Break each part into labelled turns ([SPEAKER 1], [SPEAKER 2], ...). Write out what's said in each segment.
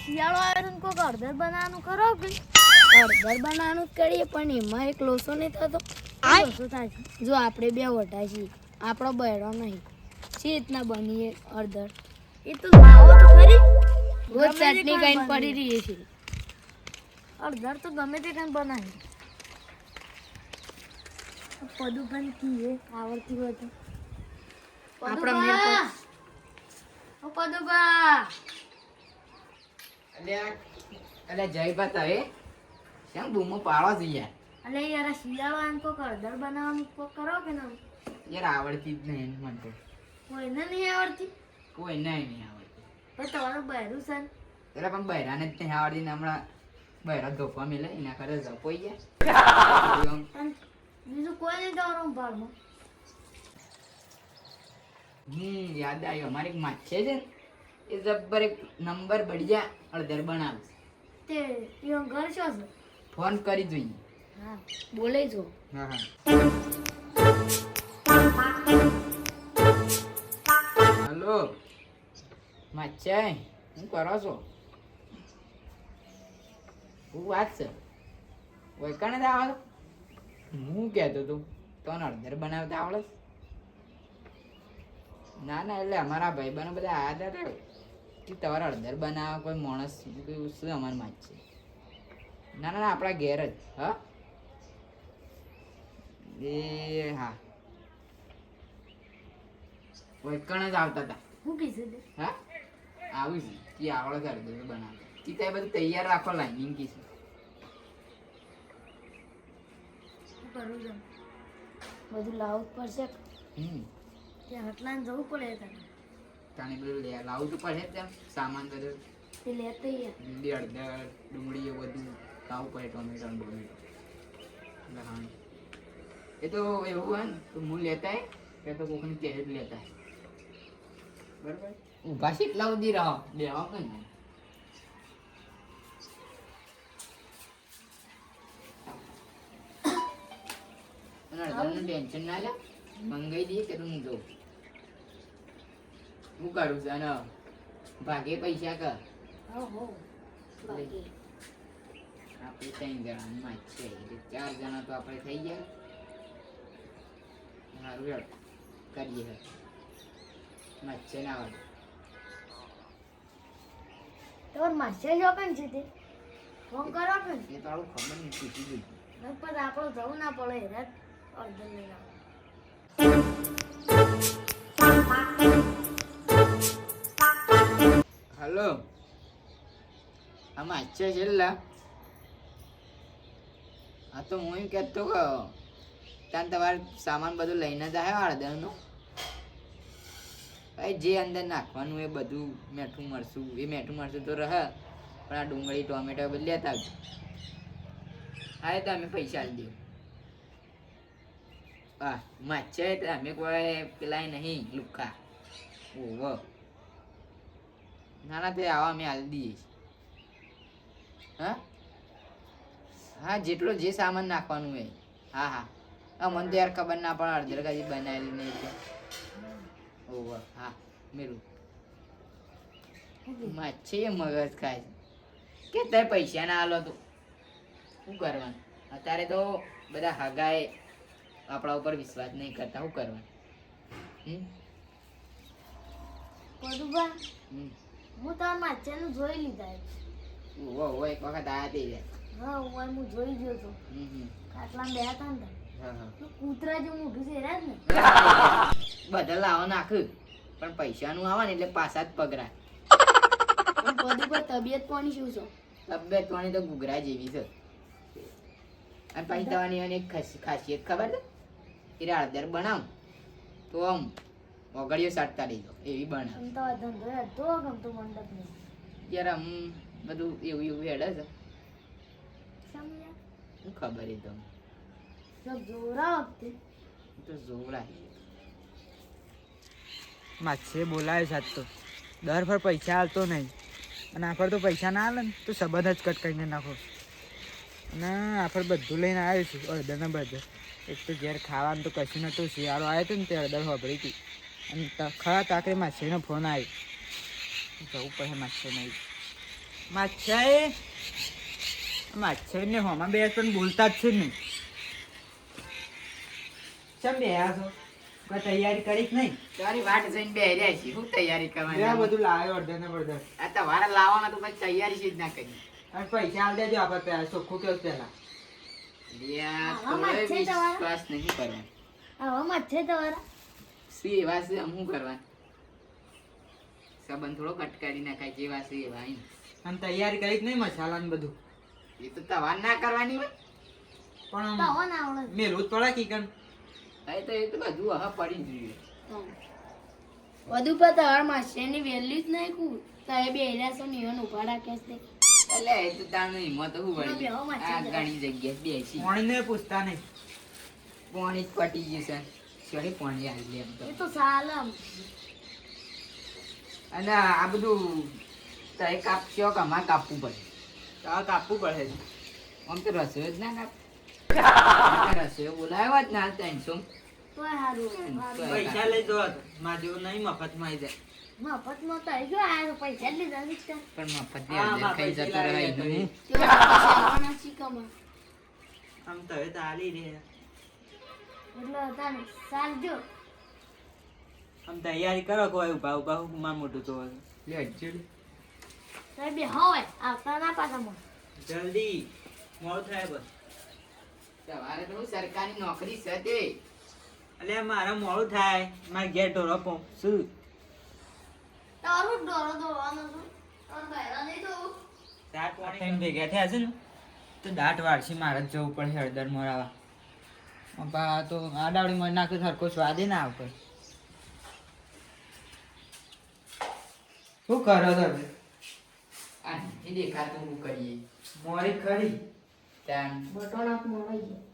[SPEAKER 1] શિયાળો આવ્યો ને કોઈક હળદર બનાવવાનું કરો કે હળદર બનાવવાનું જ કરીએ પણ એમાં એક લોસો નહીં થતો લોસો થાય છે જો આપણે બે વટા છીએ આપણો બહેરો નહીં શી રીતના બનીએ હળદર એ તો લાવો તો ખરી રોજ ચટણી કઈ પડી રહી છે હળદર તો ગમે તે કઈ બનાવી પદુભાઈ કીએ આવડતી હોય તો આપણા પદુભા
[SPEAKER 2] અલે જય બતાવે કેમ બૂમો પાડો છે યાર
[SPEAKER 1] અલે યાર શિયાળો આમ કોક હળદર બનાવવાનું કોક કરો કે ના
[SPEAKER 2] યાર આવડતી જ નહીં મને તો
[SPEAKER 1] કોઈને નહીં આવડતી
[SPEAKER 2] કોઈ નહીં આવડતી
[SPEAKER 1] તો તમારું બહેરું છે
[SPEAKER 2] એટલે પણ બહેરાને જ નહીં આવડતી ને હમણાં બહેરા ધોપા મેલે એના કરે જપોઈ ગયા
[SPEAKER 1] બીજું કોઈ નહીં તમારું ભાગમાં
[SPEAKER 2] યાદ આવ્યું અમારી એક માછે છે ને એ જબ્બર એક નંબર બઢિયા હળદર બનાવે
[SPEAKER 1] તે યો ઘર શું છે
[SPEAKER 2] ફોન કરી જોઈએ
[SPEAKER 1] હા બોલે જો
[SPEAKER 2] હા હા હલો માછાઈ શું કરો છો શું વાત છે વૈકણે જ આવે હું કહેતો તું તને હળદર બનાવતા આવડે ના ના એટલે અમારા ભાઈબંધો બધા આયા હતા કે તમારે હળદર બનાવવા કોઈ માણસ શું અમારી માં છે ના ના આપણા ઘેર જ હા એ હા વૈકણ જ આવતા હતા
[SPEAKER 1] હું કીધું
[SPEAKER 2] હા આવું છે કે આવડે છે હળદર બનાવતા કે ત્યાં બધું તૈયાર રાખો લાઈનિંગ કીધું
[SPEAKER 1] કરું છું બધું લાવવું જ પડશે ત્યાં હટલાને જવું પડે તને
[SPEAKER 2] તાણી બધું લાવવું તો પડે જ તેમ સામાન બધું
[SPEAKER 1] તે લેતે
[SPEAKER 2] લીલી હળદર ડુંગળી એ બધું લાવવું પડે ટોમેટો ટોમેટો એટલે હા એ તો એવું હોય ને તો હું લેતા કે તો કોકની તેજ જ લેતા બરાબર ઊભા છે એટલા સુધી રહો લેવા કઈ નહીં હળદરનું ટેન્શન ના લે મંગાઈ દઈએ કે હું જઉં હું કરું છું અને ભાગે પૈસા કર આપણે 3 જણાની માં છે એટલે 4 જણા તો આપણે થઈ ગયા સારું હેડ કરીએ મચ્છે ના આવડે
[SPEAKER 1] તમાર માસ્ટર જો કન છે તે ફોન કરો કે
[SPEAKER 2] એ તો આવું ખબર નહીં પૂછી જોઈ
[SPEAKER 1] નકર આપણો જવું ના પડે હેરાત અર્ધન લઈ આવો
[SPEAKER 2] હલો આમાં છે છેલ્લા હા તો હું એમ કહેતો કે ત્યાં તમારે સામાન બધું લઈને જ આવ્યો હળદરનું ભાઈ જે અંદર નાખવાનું એ બધું મેઠું મરશું એ મેઠું મરશું તો રહે પણ આ ડુંગળી ટોમેટો બધું લેતા આવજો હા તો અમે પૈસા આપી દઉં હા માછે અમે કોઈ પેલા નહીં લુખા ઓહો ના ના તે આવા અમે હાલ દઈએ હા હા જેટલો જે સામાન નાખવાનું હોય હા હા હા મને તો યાર ખબર ના પડે હળદર કદી બનાવેલી નહીં તો ઓહો હા મેરું માછે મગજ ખાય કે તે પૈસા ના આલો તો શું કરવાનું અત્યારે તો બધા હગાએ આપણા ઉપર વિશ્વાસ નહીં કરતા શું કરવાનું
[SPEAKER 1] પદુભા હું તમારા માસ્ટરનું જોઈ લીધા
[SPEAKER 2] ઓહો એક વખત આયા તે
[SPEAKER 1] હા હું જોઈ ગયો તો ખાટલામાં બેઠા હતા ને કૂતરા જેવું મોઢું છે હેરાજ ને
[SPEAKER 2] બધા લાવો નાખ્યું પણ પૈસાનું આવે ને એટલે પાછા જ પગરાય
[SPEAKER 1] પદુભા તબિયત પાણી શું છે
[SPEAKER 2] તબિયત પાણી તો ઘૂઘરા જેવી છે અને પછી તમારી એક ખાસિયત ખબર છે એ હળદર બનાવ તો આમ ઓગળીઓ સાટતા લઈ એવી બનાવ
[SPEAKER 1] તો ધંધો હેડતો ગમતો મંડપ ને
[SPEAKER 2] યાર આમ બધું એવું એવું હેડે છે શું ખબર એ તો
[SPEAKER 1] જોરા વખતે
[SPEAKER 2] તો જોરા માછે બોલાય સાત તો દર પર પૈસા હાલતો નહીં અને આફર તો પૈસા ના હાલે ને તો સંબંધ જ કટ કરીને નાખો અને આફર બધું લઈને આવ્યો છું હળદર ને બધું એક તો ઘેર ખાવાનું તો કશું નતું શિયાળો આવ્યો હતો ને તે હળદર વાપરી હતી અને ખરા તાકરે માછીનો ફોન આવ્યો જવું પડે માછે નહીં
[SPEAKER 3] માછાઈ ને હોમાં બે પણ બોલતા જ છે ને. ચમ બે છો કોઈ તૈયારી કરી જ નહીં?
[SPEAKER 2] તારી વાટ જોઈને બે રહ્યા છીએ શું તૈયારી
[SPEAKER 3] આ
[SPEAKER 2] કરવાની
[SPEAKER 3] બધું લાવ્યો અડધા ને અડધા.
[SPEAKER 2] આ તમારે લાવવાના તો પછી તૈયારી જ ના કરી
[SPEAKER 3] અને પૈસા આલ દેજો આપણે પેલા ચોખ્ખું કેવું પેલા.
[SPEAKER 2] લ્યા,
[SPEAKER 1] આમાં
[SPEAKER 2] થોડો
[SPEAKER 1] છે તમારા?
[SPEAKER 2] વિશ્વાસ નહીં કરવાનો
[SPEAKER 1] આવામાં છે તમારા
[SPEAKER 2] શું એવા છે શું કરવાનું સંબંધ થોડો કટકારી નાખાય જેવા છે એવા એમ.
[SPEAKER 3] અને તૈયારી કરી જ નહીં મસાલા ને બધું.
[SPEAKER 2] એ તો તમારે ના કરવાની હોય
[SPEAKER 3] પણ
[SPEAKER 1] તવો ના આવડે
[SPEAKER 3] મેલું જ પડે કીકન.
[SPEAKER 2] હવે તો એ તો બધું હવે પડી જ રહ્યું
[SPEAKER 1] વધુ પર તમારા માસ્ટરની વેલ્યુ જ નહીં કું સાહેબ એરિયા છો નિયન ઉભા રાખે છે
[SPEAKER 2] એટલે એ તો તાણું હિંમત શું
[SPEAKER 1] એનો
[SPEAKER 2] વળી
[SPEAKER 1] બેહો માછી
[SPEAKER 2] આ
[SPEAKER 1] જરા.
[SPEAKER 2] ઘણી જગ્યાએ બેસી
[SPEAKER 3] પાણીને પૂછતા નહીં.
[SPEAKER 2] પાણી જ પટી ગયું છે સોરી પાણી આવી લે એમ તો
[SPEAKER 1] એ તો સાલમ
[SPEAKER 2] અને આ બધું તય કાપશો કે અમારે કાપવું પડે
[SPEAKER 3] આ કાપવું પડે છે.
[SPEAKER 2] આમ તો રસોઈ જ ના કાપ રસોઈ બોલાવ્યો જ ના 300
[SPEAKER 1] તોય હારું
[SPEAKER 3] પૈસા લઈ દો મારા જેવો નહીં મફતમાં આવી જાય.
[SPEAKER 1] મફતમાં તો આવી ગયો આ પૈસા જ લીધા નથી તો
[SPEAKER 2] પણ મફત
[SPEAKER 3] હા,
[SPEAKER 2] ની ખાઈ
[SPEAKER 3] પૈસા
[SPEAKER 2] જતો
[SPEAKER 3] લાવી
[SPEAKER 2] રહે
[SPEAKER 3] જતો
[SPEAKER 2] હું.
[SPEAKER 3] રહે.
[SPEAKER 1] સેવાના શીખમાં
[SPEAKER 3] આમ તો હવે તો હાલી રહે.
[SPEAKER 1] એટલે તાને ચાલજો
[SPEAKER 3] આમ તૈયારી કરો કોઈ ઉભા ઉભા માર મોટું તો
[SPEAKER 2] લે અડજોડી.
[SPEAKER 1] સાહેબ હોય આવતા ના પાછા
[SPEAKER 3] જલ્દી મોડું થાય બસ.
[SPEAKER 2] તમારે તો સરકારી નોકરી છે તે
[SPEAKER 3] એટલે મારે મોડું થાય મારે ઘેર ઢોરો શું
[SPEAKER 1] તારું ડોરો દોવાનો છું તાર બહેરા નહીં દોવું
[SPEAKER 3] દાંત વાળીને ભેગા થયા છે ને તો દાંત વાળશી મારે જ જવું પડે હળદર મોરાવા. પપ્પા તો આડાવડી મરી નાખ્યું સરખો સ્વાદે ના આવતો. શું કરો તમે?
[SPEAKER 2] આ એ દેખાતું હું કરીએ
[SPEAKER 3] મોરી ખરી
[SPEAKER 2] ત્યાં
[SPEAKER 1] વટોના મોડાઈ ગયા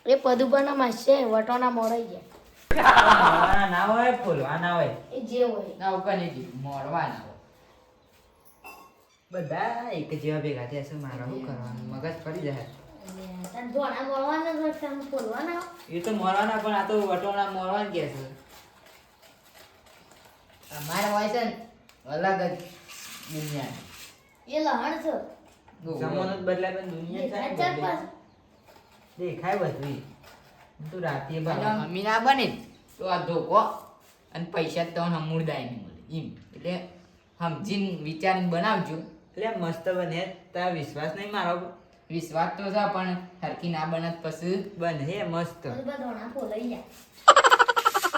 [SPEAKER 1] એ પદુપરના માં છે વટોના મોડાઈ ગયા
[SPEAKER 3] મોરવાના ના હોય ફૂલવા ના હોય
[SPEAKER 1] એ જે હોય
[SPEAKER 2] ના ઉકને જી મોરવાના હોય.
[SPEAKER 3] બધા એક જેવા ભેગા થયા છે. મારે શું કરવાનું મગજ ફરી જાય.
[SPEAKER 1] તને ધોણા મોડવાના હોય તમે બોલવાના
[SPEAKER 3] એ તો મોરવાના પણ આ તો વટોના મોરવાન કે છે.
[SPEAKER 2] અમારે હોય છે ને અલગ જ દુનિયા
[SPEAKER 1] એ લહણ છે
[SPEAKER 3] જમાનો જ બદલાય પણ દુનિયા
[SPEAKER 1] દેખાય
[SPEAKER 3] છે
[SPEAKER 1] ચાર પાસ
[SPEAKER 3] દેખાય બધું. તું રાતે
[SPEAKER 2] અને
[SPEAKER 3] ભાવ
[SPEAKER 2] મમ્મી ના બને ને તો આ ધોકો અને પૈસા તો હમુરદાય નહીં મળે એમ એટલે સમજીને વિચારીને બનાવજો.
[SPEAKER 3] એટલે મસ્ત બને તાર વિશ્વાસ નહીં મારો પર?
[SPEAKER 2] વિશ્વાસ તો છે પણ હરખી ના બને તો પછી
[SPEAKER 3] બને હે મસ્ત.
[SPEAKER 1] બધા ધોણા ફોલાઈ જાય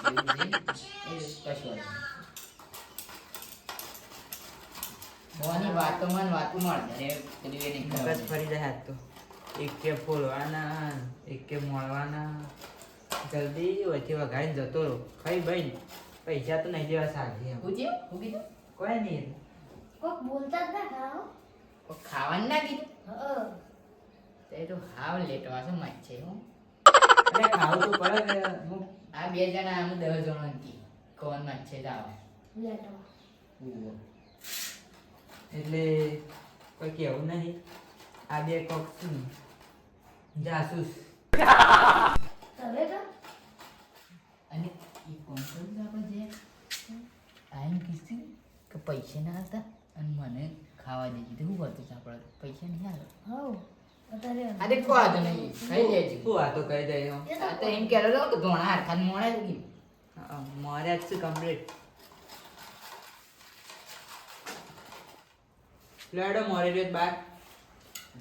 [SPEAKER 2] એવું છે. એ કશું નહીં. ભવાની વાતો માં ને વાતો મળે રે પેલી એ નહીં
[SPEAKER 3] મગજ
[SPEAKER 2] કરવાની.
[SPEAKER 3] ફરી જાય હાથ તો. એક કે ફોલવાના એક કે મોળવાના. જલ્દી વચ્ચે વગાડીને જતો રહો ખાઈ ભાઈ પૈસા તો નહીં જેવા સાજી એમ.
[SPEAKER 2] શું થયું? શું કીધું?
[SPEAKER 3] કોઈ નહીં.
[SPEAKER 1] કોક બોલતા જ ના ખાઓ
[SPEAKER 2] કોઈ ખાવાનું ના કીધું?
[SPEAKER 1] હા
[SPEAKER 2] તો એ તો હાવ લેટવા છે માય છે હું.
[SPEAKER 3] અરે ખાવું તો પડે ને. હું
[SPEAKER 2] આ બે જણા આમ 10 જણા હતી કોણ માં છે જાવ
[SPEAKER 1] લેટવા
[SPEAKER 3] એટલે કોઈ કેવું નહીં. આ બે કોક શું જાસૂસ.
[SPEAKER 1] તમે તો
[SPEAKER 2] અને એ કોન્ટ્રાક્ટ આપણે જે ટાઈમ કીધું કે પૈસા ના હતા અને મને ખાવા દે કીધું શું હતું આપણે પૈસા નહીં આવે.
[SPEAKER 1] હો અત્યારે
[SPEAKER 2] અરે કોઈ વાંધો નહીં ખાઈ લેજો.
[SPEAKER 3] શું વાતો કહી દે એમ.
[SPEAKER 1] એ
[SPEAKER 2] આ તો એમ કહેલો હતો કે ધોણા હરખાને મોડે જ ગયું.
[SPEAKER 3] મારે જ શું કમ્પ્લીટ. લેડો મોરે રેત બાર.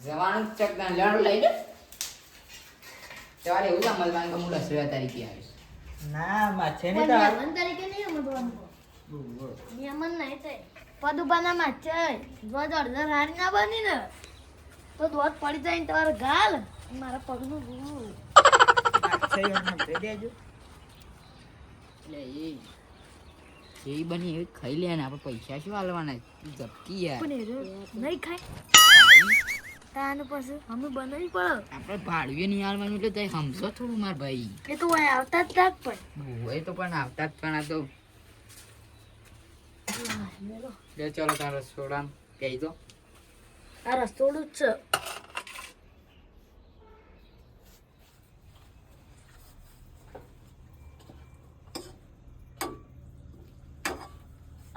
[SPEAKER 2] જવાનું જ ચક લડ લઈ લે તમારે એવું જ અમલવાન કે હું રસોઈયા તરીકે આવીશ.
[SPEAKER 3] ના માછે ને
[SPEAKER 1] પણ
[SPEAKER 3] તો
[SPEAKER 1] મહેમાન તરીકે નહીં અમદવાનું મહેમાન નહીં થાય પદુપાના માં છે દોધ અડધર હારી ના બની ને તો દોધ પડી જાય ને તમારે ગાલ મારા પગનું ગુરુ
[SPEAKER 3] માછે એમ દેજો.
[SPEAKER 2] એટલે એ બની એવી ખાઈ લે ને આપણે પૈસા શું હાલવાના ઝપકી યાર.
[SPEAKER 1] પણ નહીં ખાય તાનું પછી અમે બનાવી પડે
[SPEAKER 2] આપણે ભાડું નહીં હાલવાનું એટલે તઈ સમજો થોડું માર ભાઈ.
[SPEAKER 1] એ તો અહીં આવતા જ તાક પણ
[SPEAKER 2] હોય તો પણ આવતા જ પણ આ તો
[SPEAKER 1] મેલો
[SPEAKER 2] લે ચલો તારો રસોડામાં કહી દો.
[SPEAKER 1] આ રસોડું જ છે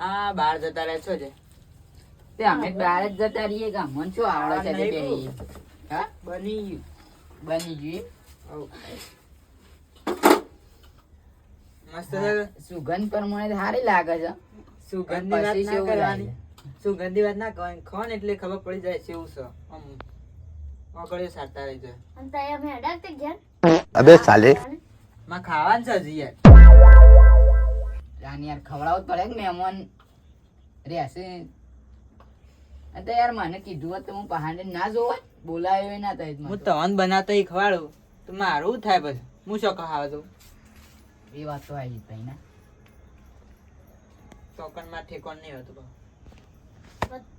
[SPEAKER 3] આ બહાર જતા રહે છો છે
[SPEAKER 2] તે અમે બહાર જ જતા રહીએ કે અમને શું આવડે છે તે
[SPEAKER 3] નહીં
[SPEAKER 2] બેહીએ? હા
[SPEAKER 3] બની ગયું.
[SPEAKER 2] બની ગયું
[SPEAKER 3] હઉ. મસ્ત
[SPEAKER 2] એમ?
[SPEAKER 3] છે.
[SPEAKER 2] સુગંધ પ્રમાણે તો સારી લાગે છે
[SPEAKER 3] સુગંધની વાત
[SPEAKER 2] પછી
[SPEAKER 3] ના
[SPEAKER 2] કેવું
[SPEAKER 3] કરવાની.
[SPEAKER 2] લાગે?
[SPEAKER 3] સુગંધની વાત ના કરવાની. ખાઓ ને એટલે ખબર પડી જાય છે એવું છે. આમ ઓગળ્યો સારતા રહી જાય.
[SPEAKER 1] અને તઈ અમે હેડા તે ઘેર
[SPEAKER 4] अबे साले
[SPEAKER 3] માં ખાવાનું છે હજી યાર.
[SPEAKER 2] રાની યાર ખવડાવવું જ પડે કે મહેમાન રહેશે આ તો યાર મને કીધું હોત તો હું પહાડે ના જોવા બોલાયો ના થાય
[SPEAKER 3] હું તવન બનાવતો ઈ ખવાડું તો મારું થાય પછી હું શું ખાવા દઉં.
[SPEAKER 2] એ વાત તો આવી ભાઈ ને
[SPEAKER 3] ચોકન માં ઠેકોન નહીં હોતું બા.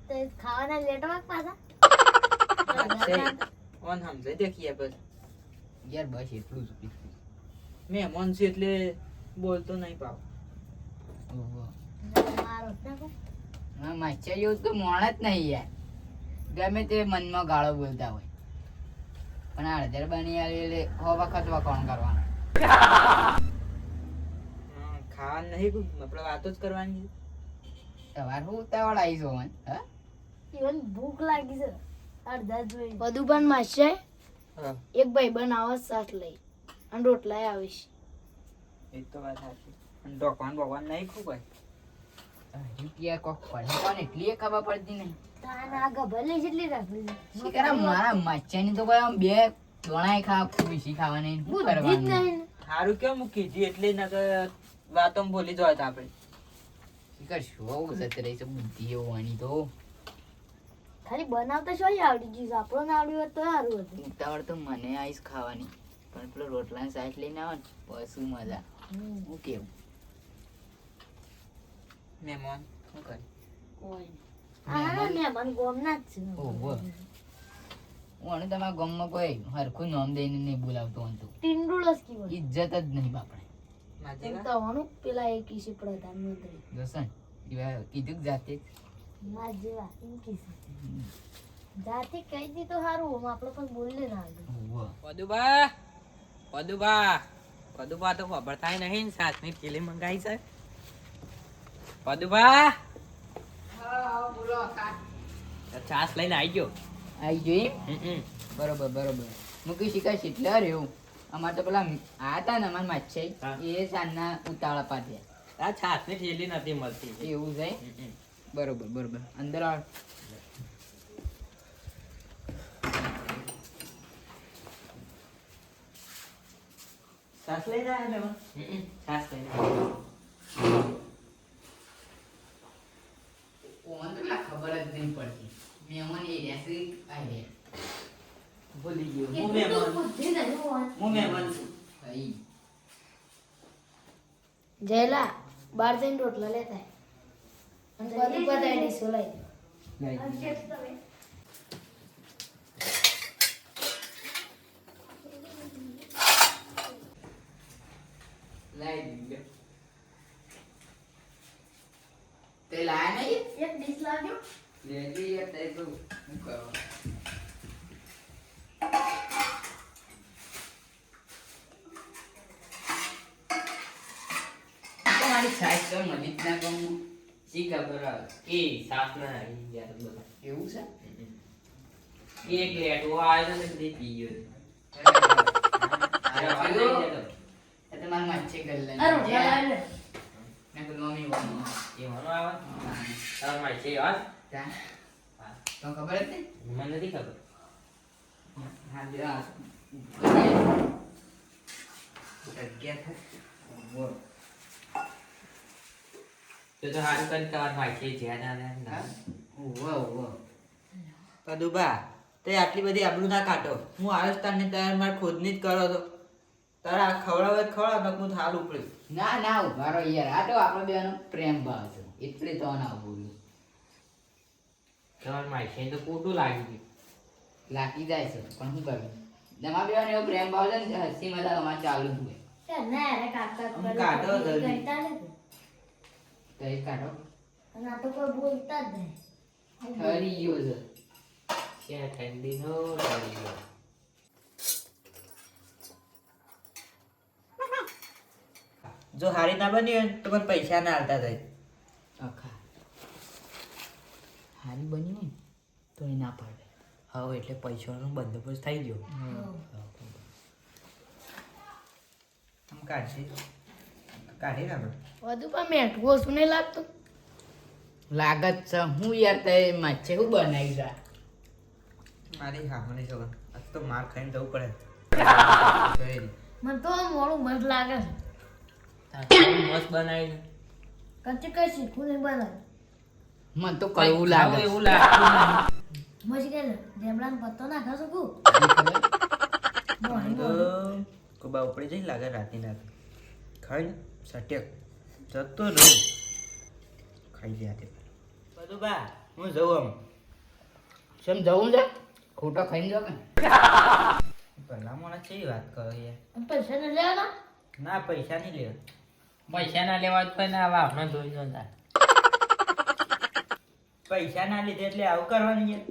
[SPEAKER 1] તે ખાવાના લેટવા પાછા
[SPEAKER 3] ઓન સમજાય દેખીએ પછી
[SPEAKER 2] યાર બસ એટલું જ પીધું.
[SPEAKER 3] મહેમાન છે એટલે બોલતો નહીં પાવ.
[SPEAKER 2] ઓહો.
[SPEAKER 1] મારો નાખો
[SPEAKER 2] હા માછા જેવું તો મોણ જ નહીં યાર ગમે તે મનમાં ગાળો બોલતા હોય પણ આ અડધર બની આવી એટલે હો વખત વખોણ કરવાનું
[SPEAKER 3] ખાવાનું નહીં કોઈ આપણે વાતો જ કરવાની.
[SPEAKER 2] સવાર હું ઉતાવળ આવી જોવાનું હા
[SPEAKER 1] ઈવન ભૂખ લાગી છે અડધા જોઈ બધું પણ માશે
[SPEAKER 3] હા
[SPEAKER 1] એક ભાઈ બનાવો શાક લઈ અને રોટલા આવીશ
[SPEAKER 3] એ તો વાત સાચી. અને ડોકવાન ભગવાન નહીં ખૂબ હોય.
[SPEAKER 2] રૂપિયા કોક પડે કોને એટલી ખબર પડતી નહીં
[SPEAKER 1] તાના ગભલે જેટલી રાખલી
[SPEAKER 2] શીખરા મારા માછાની તો કોઈ આમ બે દોણાય ખા ખુશી ખાવાની શું
[SPEAKER 1] બુદ્ધિ જ
[SPEAKER 2] કરવાનું
[SPEAKER 1] નહીં
[SPEAKER 3] સારું કેમ મૂકી દીધી એટલે નકર વાતોમાં બોલી જવાય આપણે.
[SPEAKER 2] શીખર શું જતી રહી છે બુદ્ધિ હોવાની તો
[SPEAKER 1] ખાલી બનાવતા શું આવડી ગયું છે આપણો ના આવડ્યું હોત તો સારું હતું
[SPEAKER 2] ઉતાવળ તો મને આવીશ ખાવાની પણ પેલો રોટલા સાઈડ લઈને આવે ને બસ શું મજા હું કેવું
[SPEAKER 3] મહેમાન શું કરે?
[SPEAKER 1] કોઈ હા મહેમાન ગોમના જ છે
[SPEAKER 2] ઓહો હું અને તમારા ગામમાં કોઈ હરખું નામ દઈને નહીં બોલાવતો હોતો
[SPEAKER 1] ટીંડુળસ કીધું
[SPEAKER 2] ઇજ્જત જ નહીં બાપડે
[SPEAKER 3] માજે
[SPEAKER 1] તો હોનું પેલા એક ઈસી પ્રધાનમંત્રી
[SPEAKER 2] જોશન એવા કીધું કે જાતે જ
[SPEAKER 1] માં જેવા એમ કીધું જાતે કહી દી તો સારું હું આપણે પણ બોલે ના આવ્યું
[SPEAKER 2] ઓહો
[SPEAKER 3] પદુબા તો ખબર થાય નહીં ને સાતની કેલી મંગાઈ છે. પદુબા
[SPEAKER 2] બોલો
[SPEAKER 3] છાસ લઈને આવી ગયો.
[SPEAKER 2] આવી જોઈ બરોબર બરોબર મૂકી શીખાય છે એટલે રહ્યું અમારે તો પેલા આ હતા ને અમારા માછાઈ
[SPEAKER 3] હા.
[SPEAKER 2] એ સાંજના ઉતાવળા પાડ્યા
[SPEAKER 3] આ છાસની થેલી નથી મળતી.
[SPEAKER 2] એવું છે બરોબર બરોબર અંદર આવ
[SPEAKER 3] છાસ લઈને આવ્યા મહેમાન? છાસ લઈને
[SPEAKER 2] કોણ તો પેલા ખબર જ નહીં પડતી મહેમાન એ રહેશે આ રહે
[SPEAKER 3] ભૂલી ગયો. હું
[SPEAKER 1] કેટલું
[SPEAKER 3] મહેમાન
[SPEAKER 1] બુદ્ધિ નહીં હોવાનું.
[SPEAKER 3] હું મહેમાન છું.
[SPEAKER 2] ભાઈ
[SPEAKER 1] જયલા બાર જઈને રોટલા લેતા અને બધું બધાય ડીશો લઈ
[SPEAKER 2] લાઈ દીધો તે લાયા નહીં
[SPEAKER 1] એક ડીશ લાગ્યો
[SPEAKER 2] લેતી યાર તે તો શું કરવા તમારી સાઈઝ તો મળી જ ના કહું શી ખબર આવે
[SPEAKER 3] એ સાસ ના આવી ગયા બધા.
[SPEAKER 2] એવું છે
[SPEAKER 3] એક લેટો આવ્યો ને તે પી ગયો.
[SPEAKER 2] એ તમારા માછે કરી લે
[SPEAKER 1] આ રોટલા લાવી લે
[SPEAKER 2] મેં કીધું મમ્મી બોલો
[SPEAKER 3] એવાનો આવે તાર મારી છે વાત
[SPEAKER 2] ત્યાં તો ખબર જ નહીં
[SPEAKER 3] મને નથી ખબર.
[SPEAKER 2] હા જે આ જગ્યા થાય બોલ
[SPEAKER 3] તો હારું કરી તાર મારી છે જ્યાં ના
[SPEAKER 2] ઓહો ઓહો
[SPEAKER 3] પદુબા તે આટલી બધી આબરૂ ના કાઢો. હું આવ્યો તને તાર માર ખુદની જ કરો તો તારા ખવડાવ તો હું થાલ ઉપડ્યું.
[SPEAKER 2] ના ના ઉભારો યાર આ તો આપણો બેનો પ્રેમ ભાવ છે એટલે તો ના બોલ્યું
[SPEAKER 3] તમાર મારી છે તો ખોટું લાગી ગયું.
[SPEAKER 2] લાગી જાય છે પણ શું કરવું તમારા બેનો એવો પ્રેમ ભાવ છે ને હસી મજાક અમારે ચાલુ જ હોય
[SPEAKER 1] ના અરે કાકા
[SPEAKER 3] આમ કાઢો જલ્દી.
[SPEAKER 1] કરતા નથી
[SPEAKER 2] તો એ કાઢો
[SPEAKER 1] અને આ તો કોઈ બોલતા જ નહીં
[SPEAKER 2] ઠરી ગયો છે
[SPEAKER 3] ત્યાં ઠંડી નો ઠરી ગયો. જો હારી ના બની હોય તો મને પૈસા ના આલતા થાય.
[SPEAKER 2] અખા
[SPEAKER 3] હારી બની હોય તો એ ના પાડે.
[SPEAKER 4] હવે એટલે પૈસાનો બંદોબસ્ત થઈ ગયો.
[SPEAKER 3] આમ કાઢી આપણે.
[SPEAKER 1] બધું પણ મેઠું ઓછું નહીં લાગતું.
[SPEAKER 2] લાગત છે હું યાર તે માછે હું બનાવી જા
[SPEAKER 3] મારી હા મને ખબર આજ તો માર ખાઈને જવું પડે.
[SPEAKER 1] મને તો મોડું મસ્ત લાગે છે.
[SPEAKER 4] મસ્ત બનાવી
[SPEAKER 1] કચ્ચી કઈ શીખવું નહીં બનાવે.
[SPEAKER 2] મને તો કડવું લાગે
[SPEAKER 4] એવું લાગતું નહીં.
[SPEAKER 1] મજી કે લેમડાનો પત્તો નાખો છું કુ મોડી
[SPEAKER 3] તો
[SPEAKER 1] મોડી.
[SPEAKER 3] કુબા ઉપડી જઈ લાગે રાતે ખાઈ સટેક જતો રહું ખાઈ ગયા તે બધું બા હું જઉં આમ
[SPEAKER 2] સમ જવું છે ખોટા ખાઈને જાવ કે
[SPEAKER 3] પહેલા મને છે વાત કરો યાર.
[SPEAKER 1] આમ પૈસા ને લેવાના.
[SPEAKER 3] ના પૈસા નહીં લેવા.
[SPEAKER 4] પૈસા ના લેવા જ કોઈ ના વાપનો જોઈ નો થાય.
[SPEAKER 3] પૈસા ના લીધે એટલે આવું કરવાનું યાર.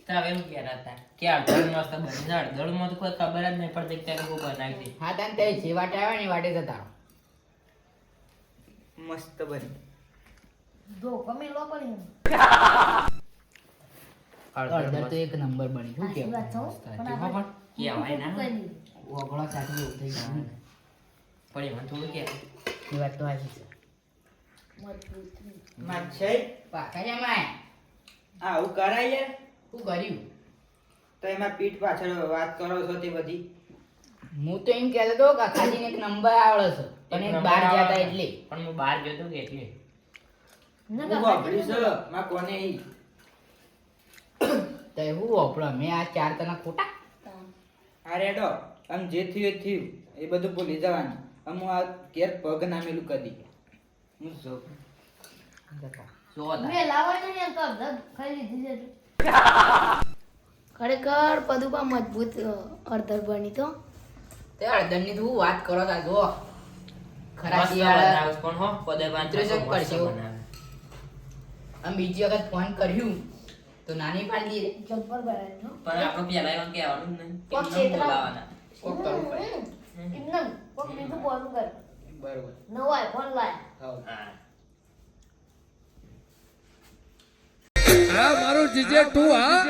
[SPEAKER 4] તો હવે એવું કહેતા હતા કે અડધડ મસ્ત બની જાય. અડધડમાં તો કોઈ ખબર જ નહીં પડતી કે લોકો બનાવી દે.
[SPEAKER 2] હા તને તે જે વાટે આવે ને એ વાટે જતા રહો.
[SPEAKER 3] મસ્ત બની.
[SPEAKER 1] ધોકો મેલવો પડે એમ.
[SPEAKER 2] અડધર તો એક નંબર બની શું
[SPEAKER 1] સાચી વાત
[SPEAKER 2] કેવું
[SPEAKER 1] છે હો. પણ
[SPEAKER 4] તેમાં
[SPEAKER 1] આપણે
[SPEAKER 4] પણ કહેવાય ના.
[SPEAKER 1] કરી દીધું.
[SPEAKER 2] ઓગળા સાથે એવું થઈ ગયું ને.
[SPEAKER 4] પણ એમાં થોડું કે
[SPEAKER 2] એ વાત તો સાચી છે
[SPEAKER 1] મજબૂત.
[SPEAKER 3] માછે
[SPEAKER 2] પાકા જમાય
[SPEAKER 3] આવું કરાય યાર.
[SPEAKER 2] શું કર્યું
[SPEAKER 3] તો એમાં પીઠ પાછળ વાત કરો છો તે બધી.
[SPEAKER 2] હું તો એમ કહેતો હતો કે ખાલીને એક નંબર આવડે છે પણ એ બહાર જતા એટલે
[SPEAKER 4] પણ હું બહાર ગયો તો કે એટલે
[SPEAKER 1] ના
[SPEAKER 3] હું
[SPEAKER 1] કાકા,
[SPEAKER 3] વાપરી છે માં કોને ઈ.
[SPEAKER 2] તો એવું વાપરો મેં આ 4 તને ખોટા
[SPEAKER 3] આ રેડો આમ જે થયું એ થયું એ બધું ભૂલી જવાનું. આમ હું આ ઘેર પગ નામેલું કદી હું જોઉં.
[SPEAKER 4] જો હતા
[SPEAKER 1] મેં લાવવા નહીં એમ તો અડધા ખાઈ લીધી છે તો. ખરેખર પદુપા મજબૂત અડધર બની તો.
[SPEAKER 2] તે અડધરની તું વાત કરો તા જો ખરા
[SPEAKER 4] મસ્ત
[SPEAKER 2] શિયાળા
[SPEAKER 4] બનાવે પણ હો પદે પાંચ
[SPEAKER 2] મિત્રો શું
[SPEAKER 4] મસ્ત
[SPEAKER 2] કરશે?
[SPEAKER 4] બનાવે.
[SPEAKER 2] આમ બીજી વખત ફોન કર્યું તો નાની પાડી દે
[SPEAKER 1] જબ્બર બનાવી હો.
[SPEAKER 4] પણ આપણે પહેલા એમાં કહેવાનું જ નહીં.
[SPEAKER 1] કોક
[SPEAKER 4] એમને
[SPEAKER 1] છેતરા-
[SPEAKER 4] બોલાવાના.
[SPEAKER 2] કોક કરવું પડે
[SPEAKER 1] એમનેમ કોક બીજું બોલવું કરે.
[SPEAKER 2] બરોબર
[SPEAKER 1] નવો આઈફોન લાયા.
[SPEAKER 2] હા
[SPEAKER 4] હા
[SPEAKER 5] મારું જીજે તું હા